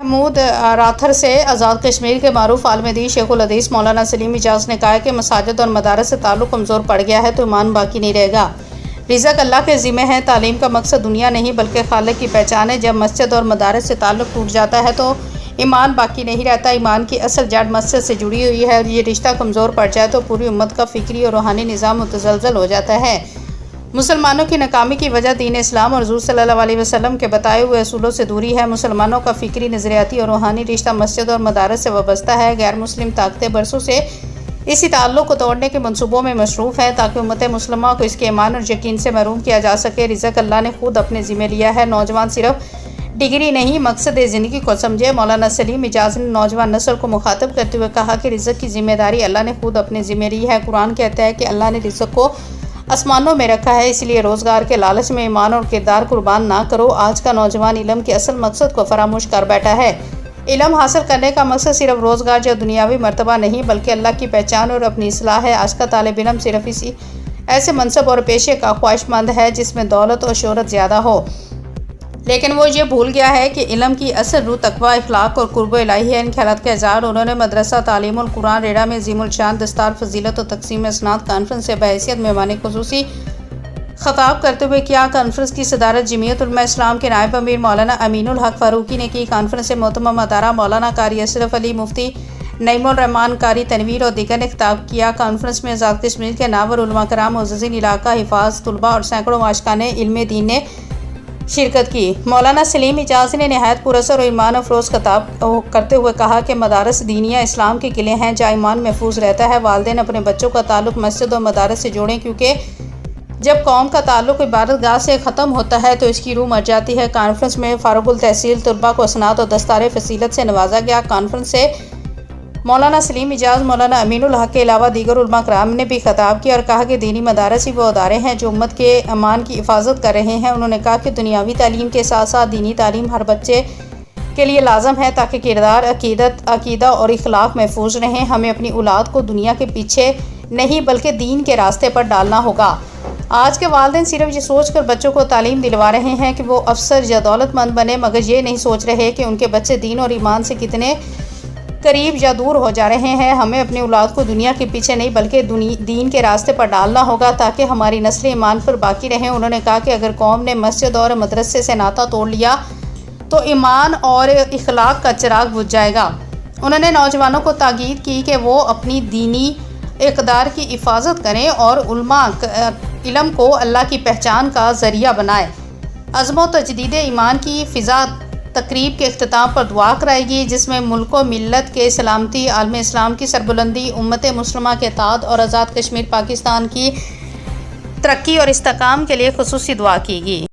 محمود راتھر سے آزاد کشمیر کے معروف عالم دین شیخ الحدیث مولانا سلیم اجاز نے کہا ہے کہ مساجد اور مدارس سے تعلق کمزور پڑ گیا ہے تو ایمان باقی نہیں رہے گا۔ رزق اللہ کے ذمہ ہے، تعلیم کا مقصد دنیا نہیں بلکہ خالق کی پہچان ہے۔ جب مسجد اور مدارس سے تعلق ٹوٹ جاتا ہے تو ایمان باقی نہیں رہتا۔ ایمان کی اصل جڑ مسجد سے جڑی ہوئی ہے اور یہ رشتہ کمزور پڑ جائے تو پوری امت کا فکری اور روحانی نظام متزلزل ہو جاتا ہے۔ مسلمانوں کی ناکامی کی وجہ دین اسلام اور حضور صلی اللہ علیہ وسلم کے بتائے ہوئے اصولوں سے دوری ہے۔ مسلمانوں کا فکری، نظریاتی اور روحانی رشتہ مسجد اور مدارس سے وابستہ ہے۔ غیر مسلم طاقتیں برسوں سے اسی تعلق کو توڑنے کے منصوبوں میں مصروف ہیں تاکہ امت مسلمہ کو اس کے ایمان اور یقین سے محروم کیا جا سکے۔ رزق اللہ نے خود اپنے ذمہ لیا ہے، نوجوان صرف ڈگری نہیں مقصد زندگی کو سمجھے۔ مولانا سلیم اجاز نے نوجوان نسل کو مخاطب کرتے ہوئے کہا کہ رزق کی ذمہ داری اللہ نے خود اپنے ذمہ لی ہے۔ قرآن کہتا ہے کہ اللہ نے رزق کو آسمانوں میں رکھا ہے، اس لیے روزگار کے لالچ میں ایمان اور کردار قربان نہ کرو۔ آج کا نوجوان علم کے اصل مقصد کو فراموش کر بیٹھا ہے۔ علم حاصل کرنے کا مقصد صرف روزگار یا دنیاوی مرتبہ نہیں بلکہ اللہ کی پہچان اور اپنی اصلاح ہے۔ آج کا طالب علم صرف اسی ایسے منصب اور پیشے کا خواہش مند ہے جس میں دولت اور شہرت زیادہ ہو، لیکن وہ یہ بھول گیا ہے کہ علم کی اصل روح تقویٰ، اخلاق اور قرب الہی ہے۔ ان خیالات کا اظہار انہوں نے مدرسہ تعلیم القرآن ریڑہ میں عظیم الشان دستار فضیلت اور تقسیم اسناد کانفرنس سے بحیثیت مہمان خصوصی خطاب کرتے ہوئے کیا۔ کانفرنس کی صدارت جمعیت علماء اسلام کے نائب امیر مولانا امین الحق فاروقی نے کی۔ کانفرنس سے محترم ادارہ مولانا قاری اشرف علی، مفتی نعیم الرحمان قاری تنویر اور دیگر نے خطاب کیا۔ کانفرنس میں آزاد کشمیر کے نامور علماء کرام، معززین علاقہ، حفاظ، طلباء اور سینکڑوں عاشقان علم دین نے شرکت کی۔ مولانا سلیم اجاز نے نہایت پراثر اور ایمان افروز خطاب کرتے ہوئے کہا کہ مدارس دینیہ اسلام کے قلعے ہیں جہاں ایمان محفوظ رہتا ہے۔ والدین اپنے بچوں کا تعلق مسجد اور مدارس سے جوڑیں کیونکہ جب قوم کا تعلق عبادت گاہ سے ختم ہوتا ہے تو اس کی روح مر جاتی ہے۔ کانفرنس میں فارغ التحصیل طلباء کو اسناد اور دستار فضیلت سے نوازا گیا۔ کانفرنس سے مولانا سلیم اجاز، مولانا امین الحق کے علاوہ دیگر علماء کرام نے بھی خطاب کیا اور کہا کہ دینی مدارس ہی وہ ادارے ہیں جو امت کے امان کی حفاظت کر رہے ہیں۔ انہوں نے کہا کہ دنیاوی تعلیم کے ساتھ ساتھ دینی تعلیم ہر بچے کے لیے لازم ہے تاکہ کردار، عقیدہ اور اخلاق محفوظ رہیں۔ ہمیں اپنی اولاد کو دنیا کے پیچھے نہیں بلکہ دین کے راستے پر ڈالنا ہوگا۔ آج کے والدین صرف یہ سوچ کر بچوں کو تعلیم دلوا رہے ہیں کہ وہ افسر یا دولت مند بنے، مگر یہ نہیں سوچ رہے کہ ان کے بچے دین اور ایمان سے کتنے قریب یا دور ہو جا رہے ہیں۔ ہمیں اپنی اولاد کو دنیا کے پیچھے نہیں بلکہ دین کے راستے پر ڈالنا ہوگا تاکہ ہماری نسل ایمان پر باقی رہیں۔ انہوں نے کہا کہ اگر قوم نے مسجد اور مدرسے سے ناطہ توڑ لیا تو ایمان اور اخلاق کا چراغ بجھ جائے گا۔ انہوں نے نوجوانوں کو تاکید کی کہ وہ اپنی دینی اقدار کی حفاظت کریں اور علم کو اللہ کی پہچان کا ذریعہ بنائیں۔ عزم و تجدید ایمان کی فضا تقریب کے اختتام پر دعا کرائے گی جس میں ملک و ملت کے سلامتی، عالم اسلام کی سربلندی، امت مسلمہ کے اتحاد اور آزاد کشمیر پاکستان کی ترقی اور استحکام کے لیے خصوصی دعا کی گی۔